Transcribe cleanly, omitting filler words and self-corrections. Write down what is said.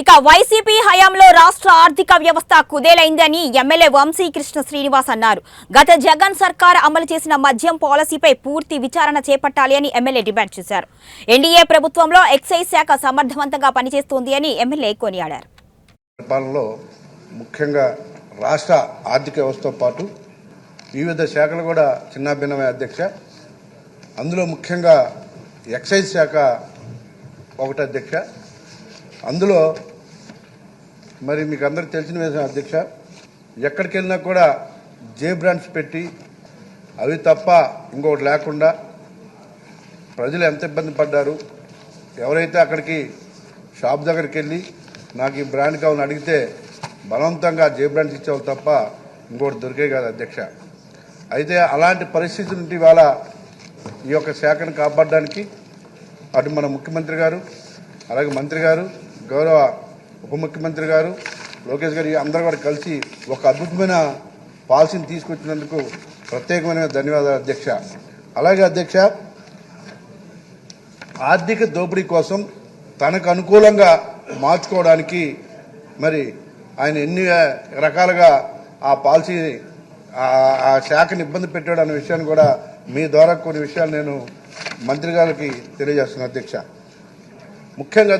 ఇక వైసీపీ హయాంలో రాష్ట్ర ఆర్థిక వ్యవస్థ కుదేలైందని ఎమ్మెల్యే వంశీకృష్ణ శ్రీనివాస్ అన్నారు. గత జగన్ సర్కార్ అమలు చేసిన మద్యం పాలసీపై పూర్తి విచారణ చేపట్టాలి అని ఎమ్మెల్యే డిమాండ్ చేశారు. ఎన్డీఏ ప్రభుత్వంలో ఎక్సైజ్ శాఖ సమర్థవంతంగా పనిచేస్తోంది అని ఎమ్మెల్యే కొనియాడారు. ముఖ్యంగా రాష్ట్ర ఆర్థిక వ్యవస్థతో పాటు వివిధ శాఖలు కూడా చిన్నాభిన్నమే అధ్యక్ష. అందులో ముఖ్యంగా ఎక్సైజ్ శాఖ ఒకటి అధ్యక్ష. అందులో మరి మీకు అందరికి తెలిసిన విషయం అధ్యక్ష, ఎక్కడికి వెళ్ళినా కూడా జే బ్రాండ్స్ పెట్టి అవి తప్ప ఇంకొకటి లేకుండా ప్రజలు ఎంత ఇబ్బంది పడ్డారు. ఎవరైతే అక్కడికి షాప్ దగ్గరికి వెళ్ళి నాకు ఈ బ్రాండ్ కావాలని అడిగితే బలవంతంగా జే బ్రాండ్స్ ఇచ్చేవాళ్ళు తప్ప ఇంకోటి దొరికే కాదు అధ్యక్ష. అయితే అలాంటి పరిస్థితి నుండి ఇవాళ ఈ యొక్క శాఖను కాపాడడానికి అటు మన ముఖ్యమంత్రి గారు, అలాగే మంత్రి గారు, గౌరవ ఉప ముఖ్యమంత్రి గారు, లోకేష్ గారు అందరూ కూడా కలిసి ఒక అద్భుతమైన పాలసీని తీసుకొచ్చినందుకు ప్రత్యేకమైన ధన్యవాదాలు అధ్యక్ష. అలాగే అధ్యక్ష, ఆర్థిక దోపిడీ కోసం తనకు అనుకూలంగా మార్చుకోవడానికి మరి ఆయన ఎన్ని రకాలుగా ఆ పాలసీ ఆ శాఖను ఇబ్బంది పెట్టాడు అనే విషయాన్ని కూడా మీ ద్వారా కొన్ని విషయాలు నేను మంత్రి గారికి తెలియజేస్తున్నాను అధ్యక్ష. ముఖ్యంగా